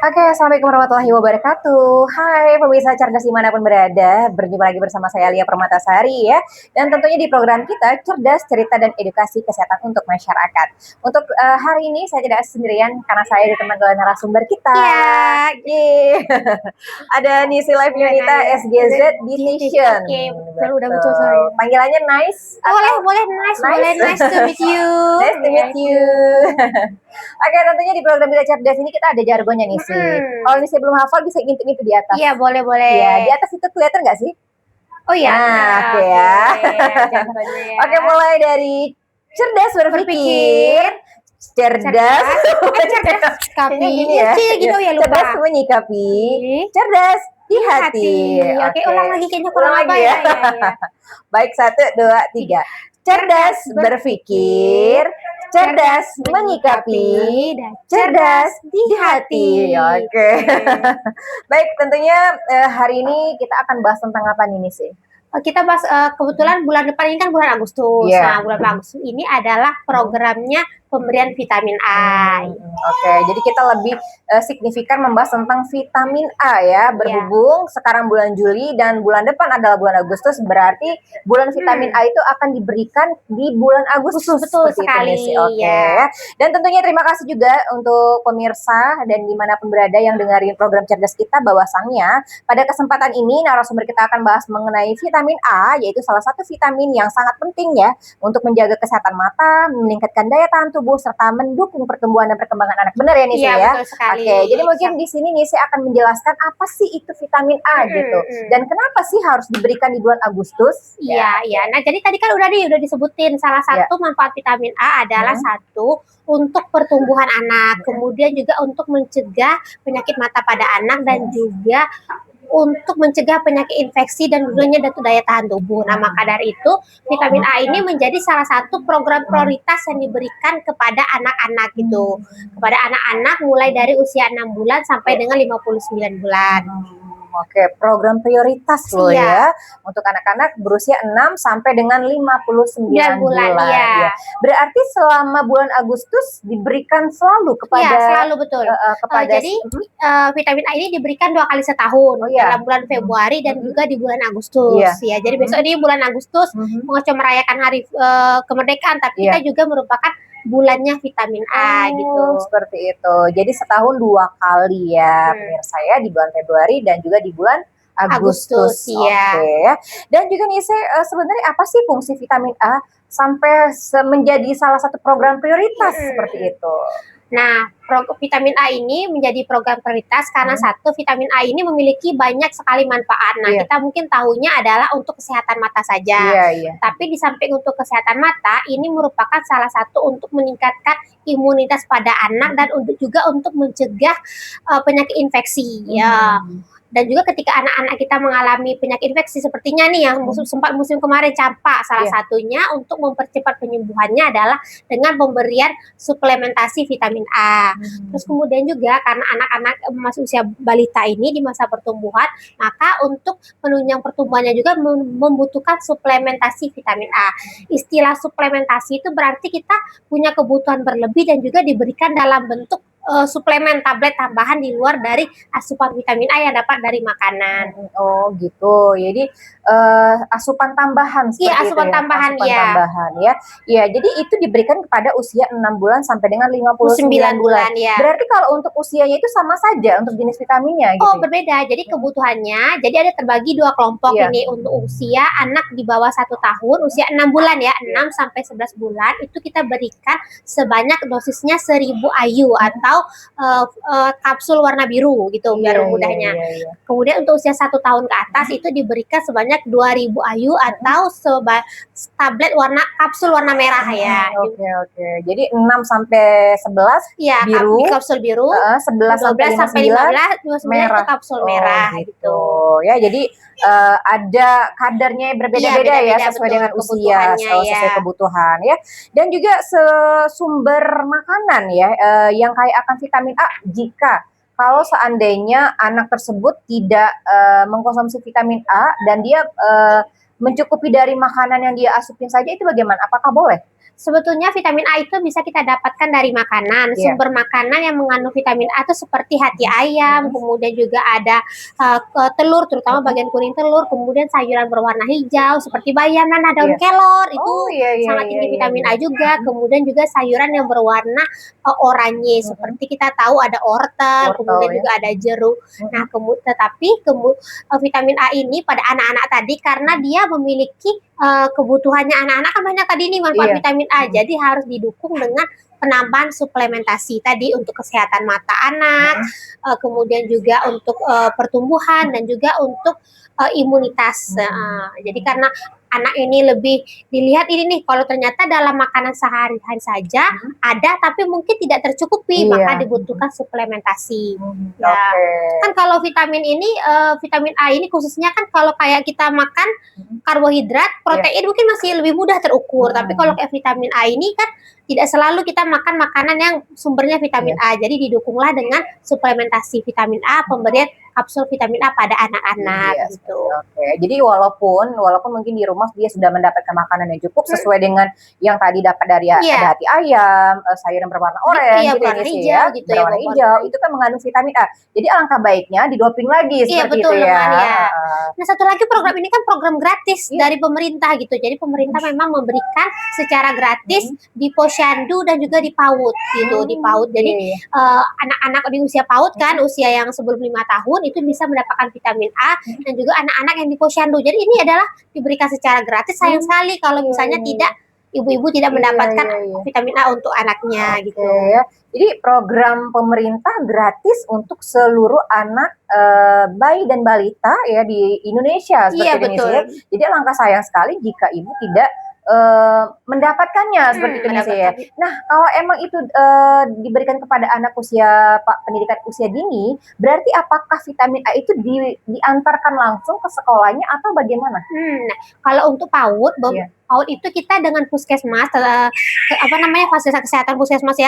Oke, Assalamualaikum warahmatullahi wabarakatuh. Hai pemirsa cerdas dimanapun berada, berjumpa lagi bersama saya Lia Permatasari ya. Dan tentunya di program kita Cerdas Cerita dan Edukasi Kesehatan untuk Masyarakat. Untuk hari ini saya tidak sendirian karena saya ditemani oleh narasumber kita. Iya. Yeay. Ada Nisi Live Yunita SGZ Division. Oke, betul, udah betul saya. Panggilannya nice Boleh nice to meet you. Nice to meet you. Oke, tentunya di program kita cerdas ini kita ada jargonnya nih sih. Kalau Nisi belum hafal bisa ngintip-ngintip di atas. Iya, boleh. Iya, di atas itu kelihatan nggak sih? Oh iya. Nah, oke ya. Jargonnya ya. Oke, mulai dari cerdas berpikir, cerdas menyikapi. ya. Gitu ya, lupa. Cerdas menyikapi, cerdas di hati. Oke, ulang lagi kayaknya kurang Ulang apa lagi ya. Baik, 1, 2, 3. Cerdas berpikir, cerdas menyikapi, cerdas di hati. Oke. Baik, tentunya hari ini kita akan bahas tentang apa nih sih? Kita bahas kebetulan bulan depan ini kan bulan Agustus. Yeah. Nah, bulan Agustus ini adalah programnya pemberian vitamin A. Oke, jadi kita lebih signifikan membahas tentang vitamin A ya. Berhubung sekarang bulan Juli dan bulan depan adalah bulan Agustus, berarti bulan vitamin A itu akan diberikan di bulan Agustus. Betul sekali. Oke. Ya. Dan tentunya terima kasih juga untuk pemirsa dan dimanapun berada yang dengerin program cerdas kita, bahwasannya pada kesempatan ini narasumber kita akan bahas mengenai vitamin A, yaitu salah satu vitamin yang sangat penting ya untuk menjaga kesehatan mata, meningkatkan daya tahan tubuh serta mendukung pertumbuhan dan perkembangan anak. Benar ya Nisi ya? Betul sekali. Oke, jadi mungkin di sini Nisi akan menjelaskan apa sih itu vitamin A gitu. Dan kenapa sih harus diberikan di bulan Agustus? Iya. Nah, jadi tadi kan udah disebutin salah satu manfaat vitamin A adalah satu untuk pertumbuhan anak, kemudian juga untuk mencegah penyakit mata pada anak dan juga untuk mencegah penyakit infeksi dan tentunya daya tahan tubuh. Nah, maka dari itu vitamin A ini menjadi salah satu program prioritas yang diberikan kepada anak-anak gitu. Kepada anak-anak mulai dari usia 6 bulan sampai dengan 59 bulan. Oke, program prioritas loh ya untuk anak-anak berusia 6 sampai dengan 59 bulan. Ya. Berarti selama bulan Agustus diberikan selalu kepada selalu betul. Jadi vitamin A ini diberikan 2 kali setahun, dalam bulan Februari dan juga di bulan Agustus. Ya, jadi besok ini bulan Agustus bukan cuma merayakan hari kemerdekaan, tapi kita juga merupakan bulannya vitamin A gitu. Seperti itu. Jadi setahun 2 kali ya pemirsa ya, di bulan Februari dan juga di bulan Agustus. Oke. Dan juga nih sebenarnya apa sih fungsi vitamin A sampai menjadi salah satu program prioritas seperti itu? Nah, vitamin A ini menjadi program prioritas karena satu, vitamin A ini memiliki banyak sekali manfaat. Nah, kita mungkin tahunya adalah untuk kesehatan mata saja. Tapi di samping untuk kesehatan mata, ini merupakan salah satu untuk meningkatkan imunitas pada anak dan juga untuk mencegah penyakit infeksi. Dan juga ketika anak-anak kita mengalami penyakit infeksi sepertinya nih yang sempat musim kemarin campak, salah satunya untuk mempercepat penyembuhannya adalah dengan pemberian suplementasi vitamin A. Terus kemudian juga karena anak-anak masih usia balita ini di masa pertumbuhan, maka untuk penunjang pertumbuhannya juga membutuhkan suplementasi vitamin A. Istilah suplementasi itu berarti kita punya kebutuhan berlebih dan juga diberikan dalam bentuk suplemen tablet tambahan di luar dari asupan vitamin A yang dapat dari makanan. Oh gitu. Jadi asupan tambahan seperti itu. Asupan tambahan ya. Iya, jadi itu diberikan kepada usia 6 bulan sampai dengan 59 bulan. Berarti kalau untuk usianya itu sama saja untuk jenis vitaminnya gitu. Oh, berbeda. Jadi kebutuhannya jadi ada terbagi 2 kelompok ini untuk usia anak di bawah 1 tahun, usia 6 bulan ya, 6 sampai 11 bulan itu kita berikan sebanyak dosisnya 1000 IU atau kapsul warna biru gitu biar mudahnya. Kemudian untuk usia 1 tahun ke atas itu diberikan sebanyak 2000 IU atau tablet kapsul warna merah ya. Oke. Jadi 6 sampai 11 biru, kapsul biru, 11 sampai 15 merah. Itu kapsul merah gitu. Ya, jadi ada kadarnya berbeda-beda ya sesuai dengan usia, sesuai kebutuhan ya. Dan juga sumber makanan ya yang kaya akan vitamin A jika kalau seandainya anak tersebut tidak mengkonsumsi vitamin A dan dia mencukupi dari makanan yang dia asupin saja, itu bagaimana? Apakah boleh? Sebetulnya vitamin A itu bisa kita dapatkan dari makanan. Sumber makanan yang mengandung vitamin A itu seperti hati ayam, kemudian juga ada telur, terutama bagian kuning telur, kemudian sayuran berwarna hijau seperti bayam dan daun kelor itu sangat tinggi vitamin A juga. Kemudian juga sayuran yang berwarna oranye seperti kita tahu ada wortel, kemudian juga ada jeruk. Nah, tetapi vitamin A ini pada anak-anak tadi karena dia memiliki kebutuhannya anak-anak kan banyak tadi nih manfaat vitamin A, jadi harus didukung dengan penambahan suplementasi tadi untuk kesehatan mata anak, kemudian juga untuk pertumbuhan dan juga untuk imunitas. Jadi karena anak ini lebih dilihat ini nih, kalau ternyata dalam makanan sehari-hari saja ada tapi mungkin tidak tercukupi, maka dibutuhkan suplementasi. Kan kalau vitamin ini, vitamin A ini khususnya kan kalau kayak kita makan karbohidrat, protein mungkin masih lebih mudah terukur, tapi kalau kayak vitamin A ini kan tidak selalu kita makan makanan yang sumbernya vitamin A, jadi didukunglah dengan suplementasi vitamin A, pemberian kapsul vitamin A pada anak-anak gitu. Jadi walaupun mungkin di rumah dia sudah mendapatkan makanan yang cukup sesuai dengan yang tadi dapat dari ada hati ayam, sayuran berwarna oranye, berwarna hijau, berwarna hijau, itu kan mengandung vitamin A. Jadi alangkah baiknya didoping lagi seperti itu ya. Nah, satu lagi program ini kan program gratis dari pemerintah gitu. Jadi pemerintah memang memberikan secara gratis di posyandu dan juga di PAUD gitu, di PAUD. Jadi anak-anak di usia PAUD kan, usia yang sebelum 5 tahun itu bisa mendapatkan vitamin A, dan juga anak-anak yang di posyandu. Jadi ini adalah diberikan secara gratis. Sayang sekali kalau misalnya ibu-ibu tidak mendapatkan vitamin A untuk anaknya gitu. Jadi program pemerintah gratis untuk seluruh anak bayi dan balita ya di Indonesia seperti ini ya. Jadi alangkah sayang sekali jika ibu tidak mendapatkannya seperti itu ya. Nah, kalau emang itu diberikan kepada anak usia pendidikan usia dini, berarti apakah vitamin A itu diantarkan langsung ke sekolahnya atau bagaimana? Nah, kalau untuk PAUD, PAUD itu kita dengan puskesmas, fasilitas kesehatan puskesmas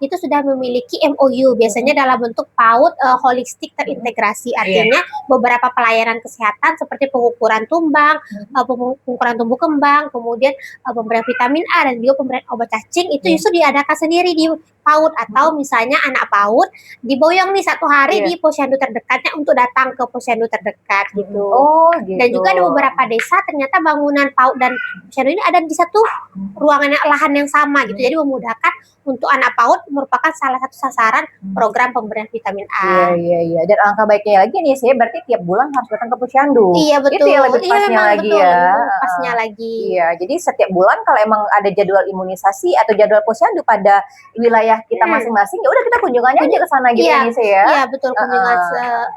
itu sudah memiliki MOU, biasanya dalam bentuk PAUD holistik terintegrasi, artinya beberapa pelayanan kesehatan seperti pengukuran tumbang, pengukuran tumbuh kembang, kemudian pemberian vitamin A dan juga pemberian obat cacing itu justru diadakan sendiri di PAUD, atau misalnya anak PAUD diboyong nih 1 hari di posyandu terdekatnya untuk datang ke posyandu terdekat gitu. Dan juga ada beberapa desa ternyata bangunan PAUD dan posyandu ini ada di satu ruangan lahan yang sama gitu. Jadi memudahkan untuk anak PAUD, merupakan salah satu sasaran program pemberian vitamin A. Iya. Dan angka baiknya lagi nih, saya berarti tiap bulan harus datang ke posyandu. Iya betul. Itu ya lebih pasnya lagi ya. Pasnya lagi. Iya, jadi setiap bulan kalau emang ada jadwal imunisasi atau jadwal posyandu pada wilayah kita masing-masing, ya udah kita kunjungannya aja ke sana gitu ya. Iya betul, kunjungan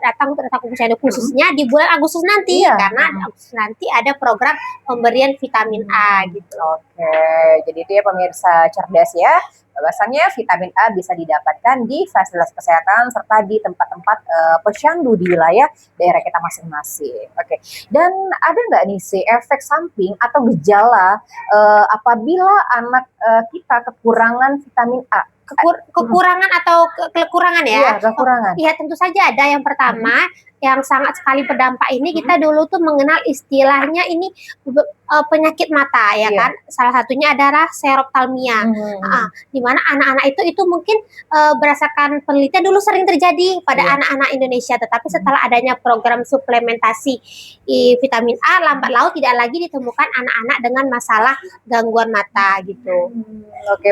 datang ke posyandu khususnya di bulan Agustus nanti, karena Agustus nanti ada program pemberian vitamin A gitu. Jadi itu ya pemirsa cerdas ya. Bahwasanya vitamin A bisa didapatkan di fasilitas kesehatan serta di tempat-tempat posyandu di wilayah daerah kita masing-masing. Dan ada nggak nih efek samping atau gejala apabila anak kita kekurangan vitamin A? Kekurangan atau kekurangan ya? Iya, kekurangan. Iya, tentu saja ada. Yang pertama, yang sangat sekali berdampak ini, kita dulu tuh mengenal istilahnya ini penyakit mata ya kan. Salah satunya adalah seroptalmia. Di mana anak-anak itu mungkin berdasarkan penelitian dulu sering terjadi pada anak-anak Indonesia, tetapi setelah adanya program suplementasi vitamin A, lambat laun tidak lagi ditemukan anak-anak dengan masalah gangguan mata gitu.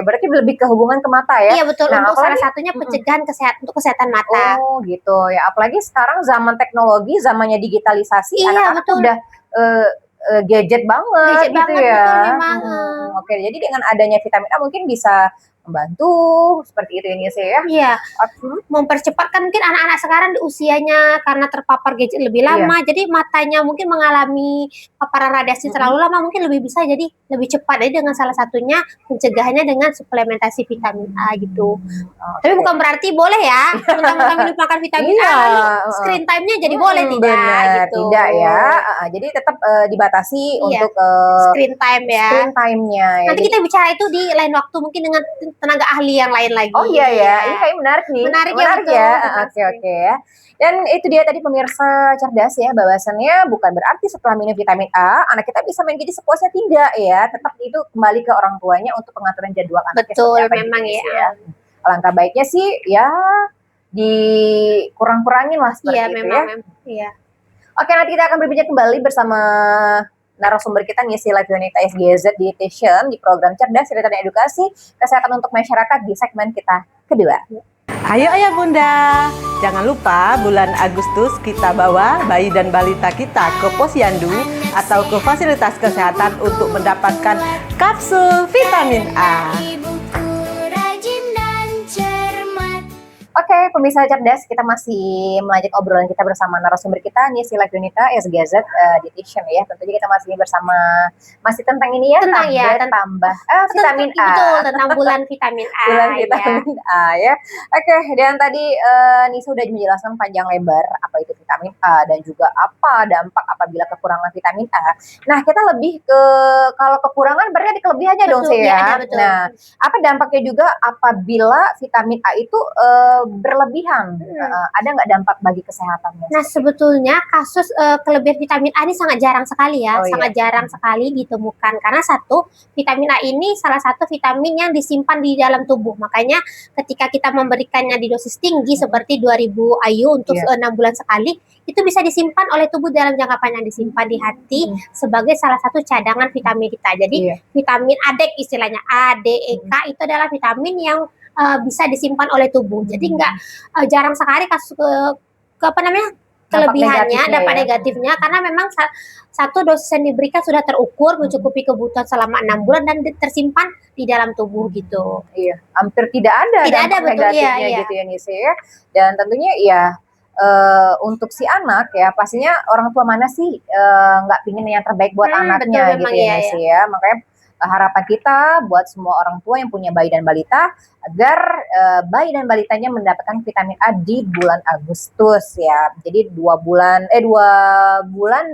Berarti lebih ke hubungan ke mata ya? Iya betul, untuk salah satunya pencegahan untuk kesehatan mata. Gitu ya, apalagi sekarang zaman teknologi, zamannya digitalisasi, anak-anak udah gadget banget gitu ya. Betul, memang. Jadi dengan adanya vitamin A mungkin bisa membantu seperti itu ini sih ya. Iya, mempercepat kan mungkin anak-anak sekarang di usianya karena terpapar gadget lebih lama, jadi matanya mungkin mengalami paparan radiasi terlalu lama, mungkin lebih bisa jadi lebih cepat. Jadi dengan salah satunya pencegahannya dengan suplementasi vitamin A gitu. Tapi bukan berarti boleh ya mentang-mentang makan vitamin A screen time-nya jadi boleh tidak gitu. Tidak ya. Jadi tetap dibatasi untuk screen time ya. Screen time-nya. Nanti kita bicara itu di lain waktu mungkin dengan tenaga ahli yang lain lagi. Oh iya ya, ini kayak menarik nih. Menarik ya. Oke ya. Dan itu dia tadi pemirsa cerdas ya, bahwasannya bukan berarti setelah minum vitamin A, anak kita bisa main jadi sepuasnya, tidak ya. Tetap itu kembali ke orang tuanya untuk pengaturan jadwal anaknya. Betul, memang ya. Alangkah baiknya sih ya dikurang-kurangin lah seperti iya, itu memang, ya. Iya. Oke, nanti kita akan berbincang kembali bersama narasumber kita ngisi Live Unita SGZ Dietitian di program Cerdas Cerita dan Edukasi Kesehatan untuk Masyarakat di segmen kita kedua. Ayo ayah bunda, jangan lupa bulan Agustus kita bawa bayi dan balita kita ke posyandu atau ke fasilitas kesehatan untuk mendapatkan kapsul vitamin A. Oke, pemirsa cerdas, kita masih melanjut obrolan kita bersama narasumber kita, ngisi Live Unita SGZ Dietitian ya. Tentunya kita masih bersama, masih tentang ini ya, tambah vitamin A. Betul, tentang bulan vitamin A. Bulan vitamin A ya. Oke, dan tadi Nisa sudah menjelaskan panjang lebar apa itu vitamin A dan juga apa dampak apabila kekurangan vitamin A. Nah, kita lebih ke kalau kekurangan berarti ada kelebihannya dong sih ya. Nah, apa dampaknya juga apabila vitamin A itu berlebihan, ada nggak dampak bagi kesehatannya? Nah, sebetulnya kasus kelebihan vitamin A ini sangat jarang sekali ya, sangat jarang sekali ditemukan karena satu, vitamin A ini salah satu vitamin yang disimpan di dalam tubuh. Makanya ketika kita memberikannya di dosis tinggi seperti 2000 IU untuk 6 bulan sekali, itu bisa disimpan oleh tubuh dalam jangka panjang, disimpan di hati sebagai salah satu cadangan vitamin kita. Jadi vitamin ADEK istilahnya, ADEK itu adalah vitamin yang bisa disimpan oleh tubuh. Jadi jarang sekali kasus kelebihannya, dampak negatifnya karena memang satu dosis yang diberikan sudah terukur mencukupi kebutuhan selama 6 bulan dan tersimpan di dalam tubuh gitu. Iya, hampir tidak ada dampak negatifnya gitu ya Nisa ya. Dan tentunya ya untuk si anak ya pastinya orang tua mana sih nggak pingin yang terbaik buat anaknya gitu ya Nisa ya. Makanya harapan kita buat semua orang tua yang punya bayi dan balita agar bayi dan balitanya mendapatkan vitamin A di bulan Agustus ya. Jadi 2 bulan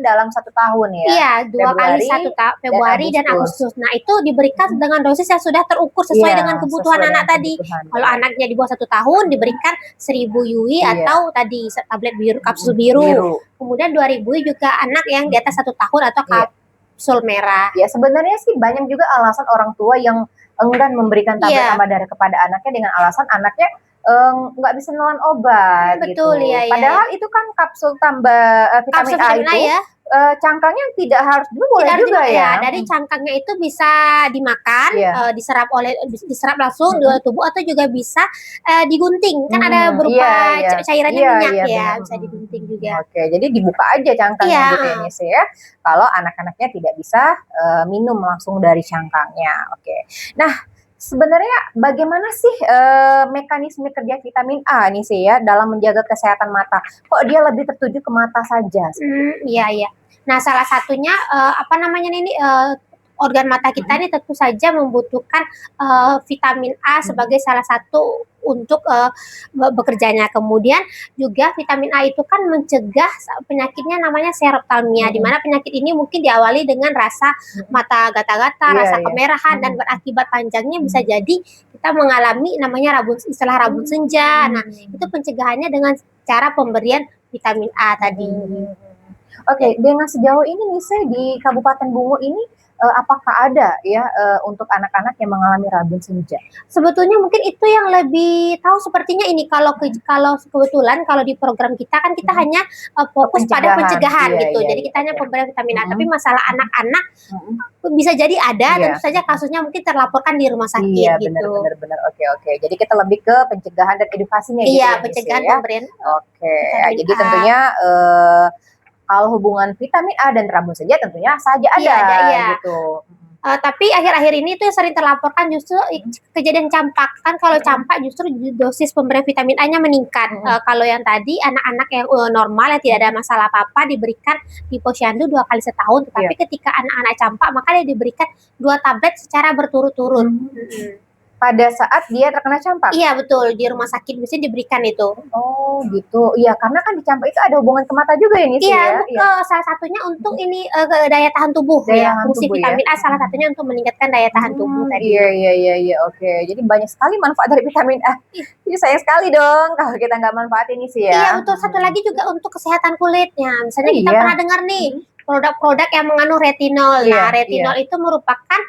dalam 1 tahun ya. Iya, 2 kali 1 tahun, Februari dan Agustus. Nah, itu diberikan dengan dosis yang sudah terukur sesuai dengan kebutuhan anak tadi. Kalau anaknya di bawah 1 tahun diberikan 1000 UI atau tadi tablet biru, kapsul biru. Kemudian 2000 juga anak yang di atas 1 tahun atau kapsul merah. Ya, sebenarnya sih banyak juga alasan orang tua yang enggan memberikan tablet tambah darah kepada anaknya dengan alasan anaknya nggak bisa nelan obat. Betul, gitu. Padahal itu kan kapsul tambah vitamin A itu cangkangnya tidak harus dulu boleh juga ya. Dari cangkangnya itu bisa dimakan, diserap langsung di tubuh atau juga bisa digunting. Kan ada berupa cairannya minyak bisa digunting juga. Oke, jadi dibuka aja cangkangnya gitu ya. Kalau anak-anaknya tidak bisa minum langsung dari cangkangnya. Oke. Nah, sebenarnya bagaimana sih mekanisme kerja vitamin A nih sih ya dalam menjaga kesehatan mata? Kok dia lebih tertuju ke mata saja? Iya. Nah, salah satunya organ mata kita ini tentu saja membutuhkan vitamin A sebagai salah satu untuk bekerjanya. Kemudian juga vitamin A itu kan mencegah penyakitnya namanya seroftalmia, di mana penyakit ini mungkin diawali dengan rasa mata gata-gata, rasa kemerahan dan berakibat panjangnya bisa jadi kita mengalami namanya istilah rabun senja. Nah, itu pencegahannya dengan cara pemberian vitamin A tadi. Oke, dengan sejauh ini Nisa di Kabupaten Bungo ini apakah ada ya untuk anak-anak yang mengalami rabun senja? Sebetulnya mungkin itu yang lebih tahu sepertinya ini kalau kebetulan kalau di program kita kan kita hanya fokus pada pencegahan gitu. Jadi kita hanya pemberian vitamin A, tapi masalah anak-anak bisa jadi ada, tentu saja kasusnya mungkin terlaporkan di rumah sakit gitu. Benar. Oke. Jadi kita lebih ke pencegahan dan edukasinya gitu. Iya, pencegahan pemberian. Oke. Jadi tentunya kalau hubungan vitamin A dan rabun senja tentunya saja ada gitu. Tapi akhir-akhir ini itu yang sering terlaporkan justru kejadian campak. Kan kalau campak justru dosis pemberian vitamin A-nya meningkat. Kalau yang tadi anak-anak yang normal yang tidak ada masalah apa-apa diberikan di posyandu 2 kali setahun. Tetapi ketika anak-anak campak maka dia diberikan 2 tablet secara berturut-turut. pada saat dia terkena campak? Iya betul, di rumah sakit biasanya diberikan itu. Oh gitu, iya karena kan di campak itu ada hubungan ke mata juga ya nih Iya, ya? salah satunya untuk ini daya tahan tubuh Daya ya. tahan Fungsi tubuh ya? vitamin A salah satunya untuk meningkatkan daya tahan tubuh tadi. Iya, oke. Jadi banyak sekali manfaat dari vitamin A. Jadi sayang sekali dong kalau kita nggak manfaatin ini sih ya. Iya betul, satu lagi juga untuk kesehatan kulitnya. Misalnya kita Iya. pernah dengar nih produk-produk yang mengandung retinol. Iya, Nah, retinol itu merupakan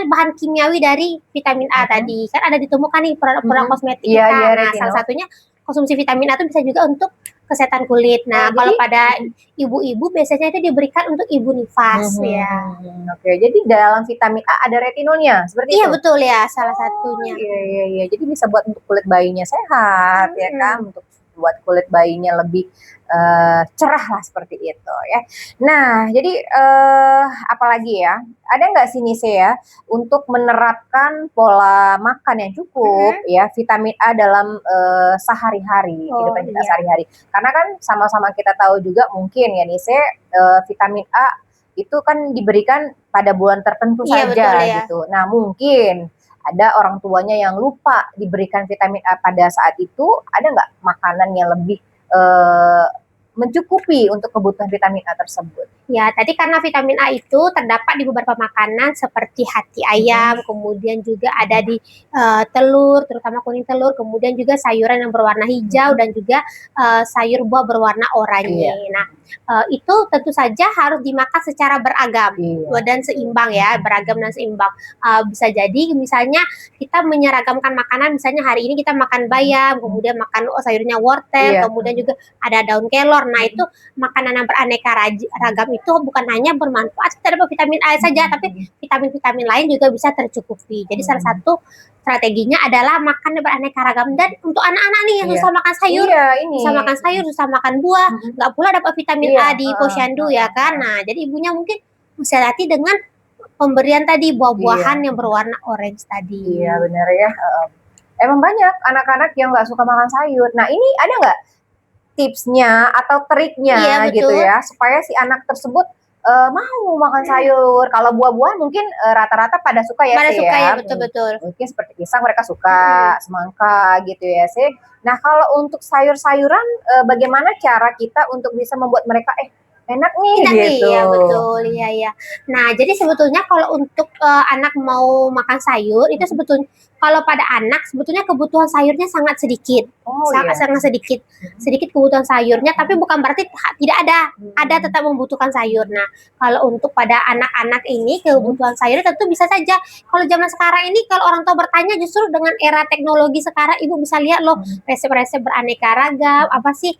bahan kimiawi dari vitamin A tadi. Kan ada ditemukan nih produk-produk kosmetik Iya, kita. iya, Nah, retinol. salah satunya konsumsi vitamin A itu bisa juga untuk kesehatan kulit. Nah, Oh, kalau jadi- pada ibu-ibu biasanya itu diberikan untuk ibu nifas ya. Oke, jadi dalam vitamin A ada retinolnya, seperti Iya itu? betul ya, salah satunya. Iya. Jadi bisa buat untuk kulit bayinya sehat ya kan, untuk buat kulit bayinya lebih cerah lah seperti itu ya. Nah, jadi apalagi ya? Ada nggak sih Nise ya untuk menerapkan pola makan yang cukup ya vitamin A dalam sehari-hari kehidupan kita iya. sehari-hari? Karena kan sama-sama kita tahu juga mungkin ya Nise vitamin A itu kan diberikan pada bulan tertentu Iya, saja betul ya. gitu. Nah, mungkin ada orang tuanya yang lupa diberikan vitamin A pada saat itu, ada nggak makanan yang lebih mencukupi untuk kebutuhan vitamin A tersebut? Ya, tadi karena vitamin A itu terdapat di beberapa makanan seperti hati ayam, kemudian juga ada di telur, terutama kuning telur, kemudian juga sayuran yang berwarna hijau dan juga sayur buah berwarna oranye. Nah, itu tentu saja harus dimakan secara beragam dan seimbang ya, beragam dan seimbang. Bisa jadi misalnya kita menyeragamkan makanan, misalnya hari ini kita makan bayam, kemudian makan sayurnya wortel, kemudian juga ada daun kelor. Nah, itu makanan yang beraneka ragam itu bukan hanya bermanfaat terhadap vitamin A saja, tapi vitamin-vitamin lain juga bisa tercukupi. Jadi salah satu strateginya adalah makan beraneka ragam. Dan untuk anak-anak nih yang susah makan sayur, susah makan buah, nggak pula dapat vitamin A di posyandu ya kan. Nah, jadi ibunya mungkin mesti hati dengan pemberian tadi buah-buahan yang berwarna orange tadi. Iya benar ya. Emang banyak anak-anak yang nggak suka makan sayur. Nah, ini ada nggak tipsnya atau triknya gitu ya supaya si anak tersebut mau makan sayur? Kalau buah-buahan mungkin rata-rata pada suka ya sih ya. Betul-betul. Mungkin seperti pisang mereka suka, semangka gitu ya sih. Nah, kalau untuk sayur-sayuran bagaimana cara kita untuk bisa membuat mereka enak nih gitu. Iya betul, iya. Nah, jadi sebetulnya kalau untuk anak mau makan sayur itu sebetulnya kalau pada anak sebetulnya kebutuhan sayurnya sangat sedikit. Sangat sedikit. Sedikit kebutuhan sayurnya, tapi bukan berarti tidak ada. Ada tetap membutuhkan sayur. Nah, kalau untuk pada anak-anak ini kebutuhan sayur tentu bisa saja. Kalau zaman sekarang ini kalau orang tua bertanya, justru dengan era teknologi sekarang ibu bisa lihat loh resep-resep beraneka ragam, apa sih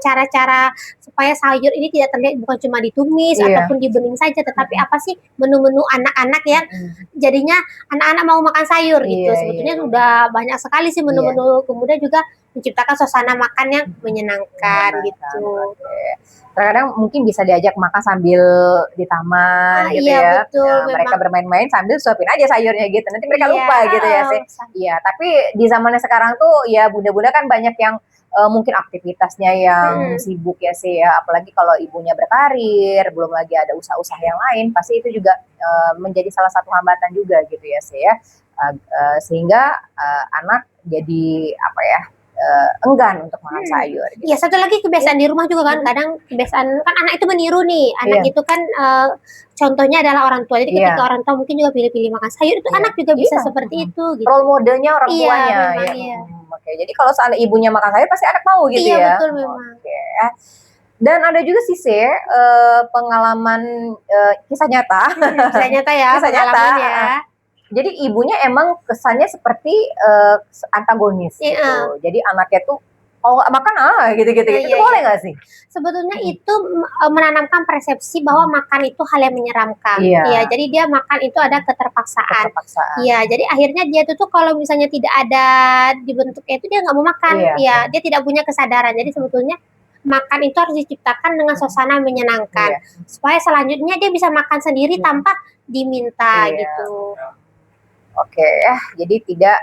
cara-cara supaya sayur ini tidak terlihat bukan cuma ditumis ataupun dibening saja, tetapi apa sih menu-menu anak-anak yang jadinya anak-anak mau makan sayur gitu. Sebetulnya sudah banyak sekali sih menu-menu, kemudian juga menciptakan suasana makan yang menyenangkan gitu. Terkadang mungkin bisa diajak makan sambil di taman gitu ya. Betul, mereka bermain-main sambil suapin aja sayurnya gitu. Nanti mereka lupa gitu ya sih. Iya, tapi di zamannya sekarang tuh ya bunda-bunda kan banyak yang mungkin aktivitasnya yang sibuk ya sih ya, apalagi kalau ibunya berkarir, belum lagi ada usaha-usaha yang lain, pasti itu juga menjadi salah satu hambatan juga gitu ya sih ya, sehingga anak jadi apa ya, enggan untuk makan sayur. Gitu. Iya, satu lagi kebiasaan di rumah juga kan, kadang kebiasaan kan anak itu meniru nih, anak itu kan contohnya adalah orang tua. Jadi ketika orang tua mungkin juga pilih-pilih makan sayur, itu anak juga bisa seperti itu. Gitu. Role modelnya orang tuanya. Oke, jadi kalau seandainya ibunya makan sayur pasti anak mau gitu ya. Iya betul memang. Dan ada juga sih pengalaman kisah nyata. Kisah nyata ya. Kisah nyata. Jadi ibunya emang kesannya seperti antagonis gitu. Jadi anaknya tuh kalau nggak makan gitu-gitu. Itu boleh nggak sih? Sebetulnya itu menanamkan persepsi bahwa makan itu hal yang menyeramkan. Iya, jadi dia makan itu ada keterpaksaan. Iya, jadi akhirnya dia tuh kalau misalnya tidak ada dibentuknya itu dia nggak mau makan. Iya, dia tidak punya kesadaran. Jadi sebetulnya makan itu harus diciptakan dengan suasana menyenangkan supaya selanjutnya dia bisa makan sendiri tanpa diminta gitu. Oke ya, jadi tidak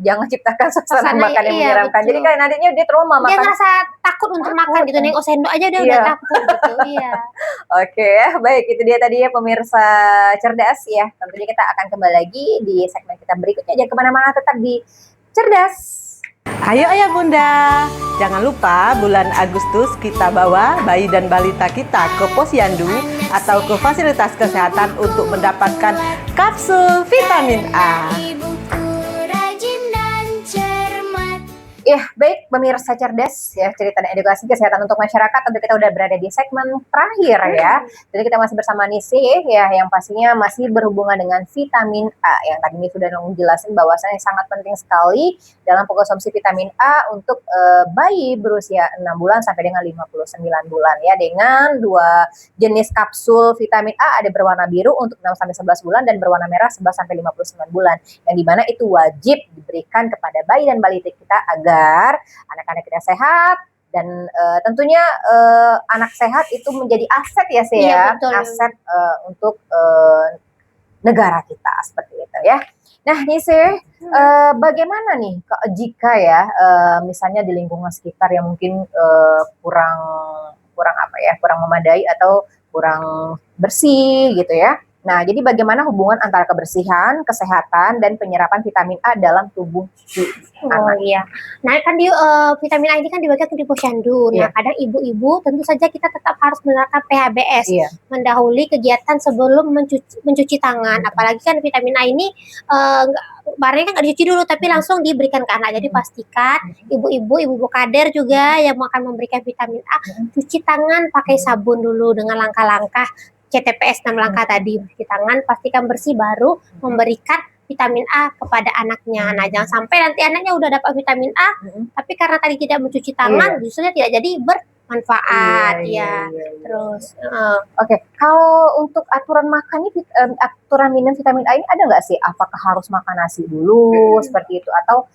jangan ciptakan suasana makan yang menyeramkan. Betul. Jadi kan nantinya dia trauma Dia makan. ngerasa takut untuk makan gitu, nengok sendok aja dia udah takut gitu. Iya. Oke ya, baik itu dia tadi ya pemirsa cerdas ya. Tentunya kita akan kembali lagi di segmen kita berikutnya. Jangan kemana-mana, tetap di cerdas. Ayo ayah bunda, jangan lupa bulan Agustus kita bawa bayi dan balita kita ke posyandu atau ke fasilitas kesehatan untuk mendapatkan kapsul vitamin A. Ya, baik pemirsa cerdas ya, cerita dan edukasi kesehatan untuk masyarakat. Tentu kita udah berada di segmen terakhir ya. Jadi kita masih bersama Nisi ya, yang pastinya masih berhubungan dengan vitamin A. Yang tadi ini sudah menjelaskan bahwasannya sangat penting sekali dalam pengkonsumsi vitamin A untuk bayi berusia 6 bulan sampai dengan 59 bulan ya, dengan 2 jenis kapsul vitamin A, ada berwarna biru untuk 6 sampai 11 bulan dan berwarna merah 11 sampai 59 bulan. Yang dimana itu wajib diberikan kepada bayi dan balita kita agar anak-anak kita sehat dan tentunya anak sehat itu menjadi aset ya sih ya, aset untuk negara kita seperti itu ya. Nah Nise, bagaimana nih jika ya misalnya di lingkungan sekitar yang mungkin kurang apa ya, kurang memadai atau kurang bersih gitu ya. Nah, jadi bagaimana hubungan antara kebersihan, kesehatan, dan penyerapan vitamin A dalam tubuh anak? Iya. Nah, kan vitamin A ini kan dibagikan di posyandu. Nah, kadang ibu-ibu tentu saja kita tetap harus menerapkan PHBS, mendahului kegiatan sebelum mencuci tangan. Apalagi kan vitamin A ini barangnya kan nggak dicuci dulu, tapi langsung diberikan ke anak. Jadi pastikan ibu-ibu kader juga yang akan memberikan vitamin A, cuci tangan pakai sabun dulu dengan langkah-langkah CTPS 6 langkah tadi. Cuci tangan, pastikan bersih, baru memberikan vitamin A kepada anaknya. Nah, jangan sampai nanti anaknya udah dapat vitamin A, tapi karena tadi tidak mencuci tangan, justru tidak jadi bermanfaat. Terus, Oke, kalau untuk aturan makan ini, aturan minum vitamin A ini ada nggak sih? Apakah harus makan nasi dulu seperti itu, atau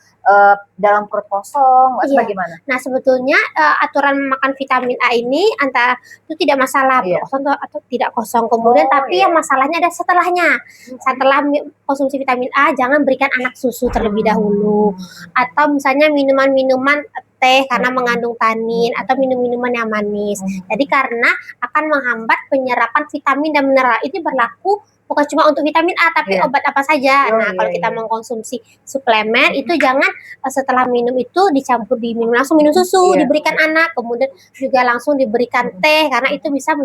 dalam perut kosong, bagaimana? Nah, sebetulnya aturan makan vitamin A ini antara itu tidak masalah kosong atau tidak kosong. Kemudian tapi yang masalahnya ada setelahnya. Setelah konsumsi vitamin A, jangan berikan anak susu terlebih dahulu, atau misalnya minuman-minuman teh karena mengandung tanin, atau minum-minuman yang manis. Jadi karena akan menghambat penyerapan vitamin dan mineral. Ini berlaku bukan cuma untuk vitamin A, tapi obat apa saja. Nah, kalau kita mengkonsumsi suplemen, itu jangan setelah minum itu dicampur diminum, langsung minum susu, diberikan anak, kemudian juga langsung diberikan teh, karena itu bisa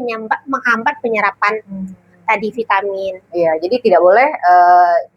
menghambat penyerapan tadi vitamin. Iya, jadi tidak boleh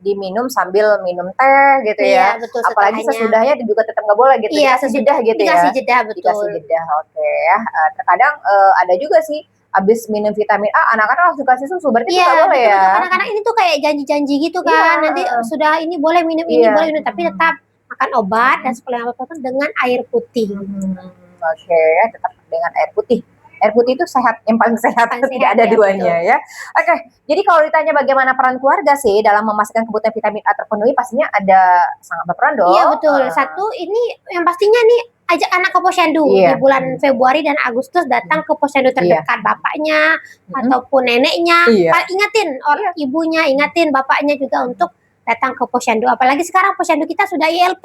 diminum sambil minum teh gitu ya. Betul, apalagi sesudahnya juga tetap nggak boleh gitu. Dikasih jeda gitu ya. Dikasih jeda, betul. Dikasih jeda, oke ya. Terkadang ada juga sih abis minum vitamin A, anak-anak langsung kasih susu, berarti itu nggak boleh ya. Kadang-kadang ini tuh kayak janji-janji gitu kan, nanti sudah ini boleh minum ini, boleh minum, tapi tetap makan obat dan suplemen apapun dengan air putih. Oke, tetap dengan air putih. Air putih itu sehat, yang paling sehat, tidak ada duanya ya. Oke, jadi kalau ditanya bagaimana peran keluarga sih dalam memastikan kebutuhan vitamin A terpenuhi, pastinya ada sangat berperan dong. Iya betul. Satu, ini yang pastinya nih, ajak anak ke posyandu di bulan Februari dan Agustus, datang ke posyandu terdekat bapaknya ataupun neneknya. Ingatin ibunya, ingatin bapaknya juga untuk datang ke posyandu. Apalagi sekarang posyandu kita sudah ILP,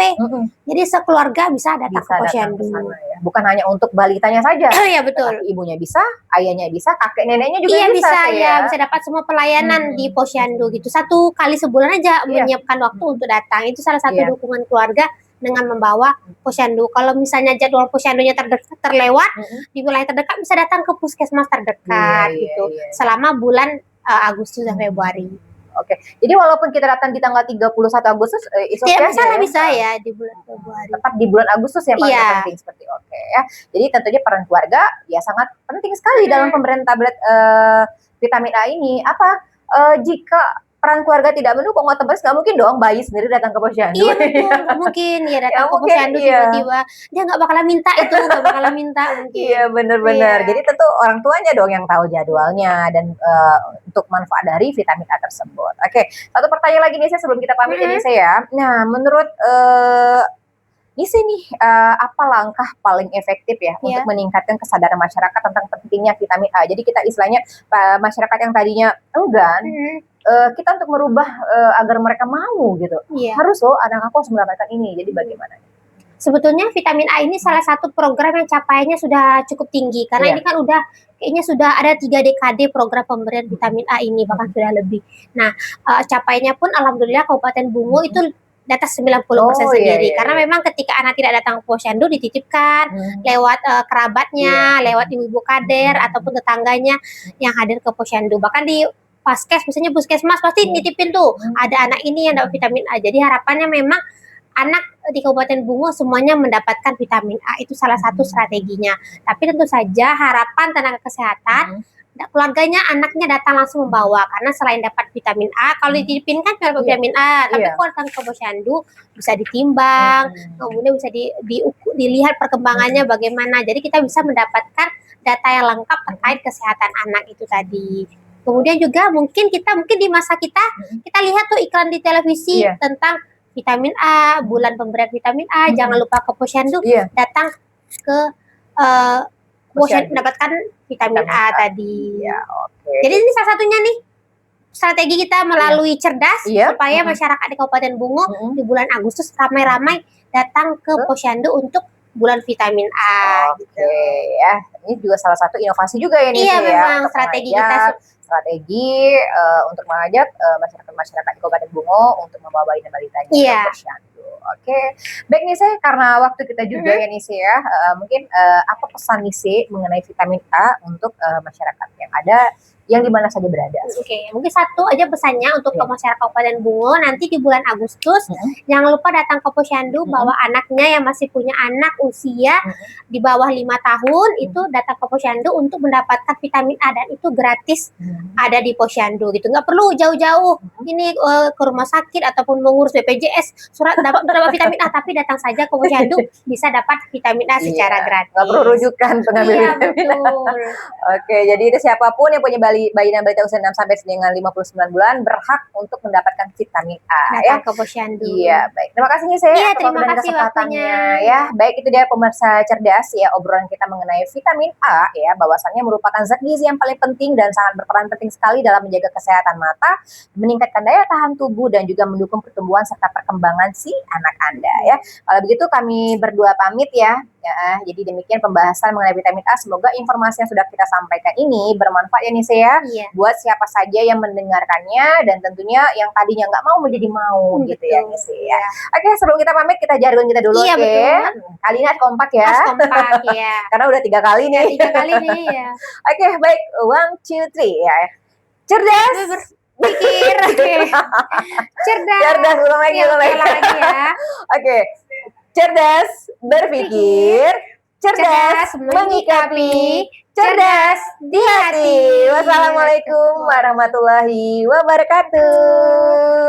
jadi sekeluarga bisa datang ke posyandu. Ya. Bukan hanya untuk balitanya saja. Iya betul. Tapi ibunya bisa, ayahnya bisa, kakek neneknya juga bisa. Iya, bisa dapat semua pelayanan di posyandu gitu. 1 kali sebulan aja menyiapkan waktu untuk datang. Itu salah satu dukungan keluarga dengan membawa posyandu. Kalau misalnya jadwal posyandunya terlewat, di wilayah terdekat bisa datang ke puskesmas terdekat gitu. Selama bulan Agustus dan Februari. Oke, jadi walaupun kita datang di tanggal 31 Agustus, tidak masalah bisa ya di bulan Februari. Tetap di bulan Agustus yang paling penting seperti ya. Jadi tentunya peran keluarga ya sangat penting sekali dalam pemberian tablet vitamin A ini. Jika peran keluarga tidak mendukung, otomatis nggak mungkin dong bayi sendiri datang ke posyandu. Iya betul, nggak mungkin ya datang ke posyandu tiba-tiba. Dia nggak bakalan minta itu, nggak bakalan minta mungkin. Iya benar-benar. Jadi tentu orang tuanya dong yang tahu jadwalnya dan untuk manfaat dari vitamin A tersebut. Oke, satu pertanyaan lagi nih saya sebelum kita pamit ini saya. Nah, menurut di sini apa langkah paling efektif ya untuk meningkatkan kesadaran masyarakat tentang pentingnya vitamin A? Jadi kita istilahnya masyarakat yang tadinya enggan kita untuk merubah agar mereka mau gitu. Iya. Harus loh anak aku harus mendapatkan ini. Jadi bagaimana? Sebetulnya vitamin A ini salah satu program yang capaiannya sudah cukup tinggi karena Iya. ini kan udah kayaknya sudah ada 3 dekade program pemberian vitamin A ini, bahkan sudah lebih. Nah, capaiannya pun alhamdulillah Kabupaten Bungo itu di atas 90% sendiri. Karena memang ketika anak tidak datang ke posyandu dititipkan lewat kerabatnya, lewat ibu-ibu kader ataupun tetangganya yang hadir ke posyandu. Bahkan di Paskes, misalnya puskesmas pasti nitipin tuh ada anak ini yang dapat vitamin A. Jadi harapannya memang anak di Kabupaten Bungo semuanya mendapatkan vitamin A, itu salah satu strateginya. Tapi tentu saja harapan tenaga kesehatan keluarganya anaknya datang langsung membawa, karena selain dapat vitamin A, kalau dititipin kan cuma vitamin A, tapi kalau datang ke posyandu bisa ditimbang, kemudian bisa dilihat perkembangannya bagaimana. Jadi kita bisa mendapatkan data yang lengkap terkait kesehatan anak itu tadi. Kemudian juga mungkin di masa kita lihat tuh iklan di televisi tentang vitamin A, bulan pemberian vitamin A, jangan lupa ke posyandu, datang ke posyandu mendapatkan vitamin A tadi. Jadi ini salah satunya nih strategi kita melalui cerdas supaya masyarakat di Kabupaten Bungo di bulan Agustus ramai-ramai datang ke posyandu untuk bulan vitamin A. Ya, ini juga salah satu inovasi juga ya nih. Iya, memang strategi kita untuk mengajak masyarakat di Kabupaten Bungo untuk membawa bayi dan balitanya ke posyandu. Baik nih saya, karena waktu kita juga ya nih ya, mungkin apa pesan nih sih mengenai vitamin A untuk masyarakat yang ada yang di mana saja berada. Mungkin satu aja pesannya untuk ke masyarakat Kabupaten Bungo, nanti di bulan Agustus jangan lupa datang ke posyandu, bawa anaknya yang masih punya anak usia di bawah 5 tahun, itu datang ke posyandu untuk mendapatkan vitamin A, dan itu gratis ada di posyandu gitu. Nggak perlu jauh-jauh ini ke rumah sakit ataupun mengurus BPJS surat dapat vitamin A, tapi datang saja ke posyandu bisa dapat vitamin A secara gratis. Nggak perlu rujukan pengambil vitamin A. Jadi itu siapapun yang punya bayi dan balita usia 6 sampai dengan 59 bulan berhak untuk mendapatkan vitamin A. Datang ke posyandu. Iya, baik. Terima kasih nih saya terima kasih kesempatannya ya. Baik, itu dia pemirsa cerdas ya, obrolan kita mengenai vitamin A ya, bahwasannya merupakan zat gizi yang paling penting dan sangat berperan penting sekali dalam menjaga kesehatan mata, meningkatkan daya tahan tubuh dan juga mendukung pertumbuhan serta perkembangan si anak Anda ya. Kalau begitu kami berdua pamit ya. Jadi demikian pembahasan mengenai vitamin A. Semoga informasi yang sudah kita sampaikan ini bermanfaat ya Nisa ya, buat siapa saja yang mendengarkannya dan tentunya yang tadinya nggak mau menjadi mau gitu ya Nisa ya. Sebelum kita pamit kita jargon kita dulu. Kali ini kompak ya. Kompak ya. Karena udah 3 kali nih. 3 kali nih ya. Baik, 1, 2, 3 ya. Cerdas berpikir. Cerdas ulang lagi ya. Cerdas berpikir, cerdas menyikapi, cerdas di hati. Wassalamualaikum warahmatullahi wabarakatuh.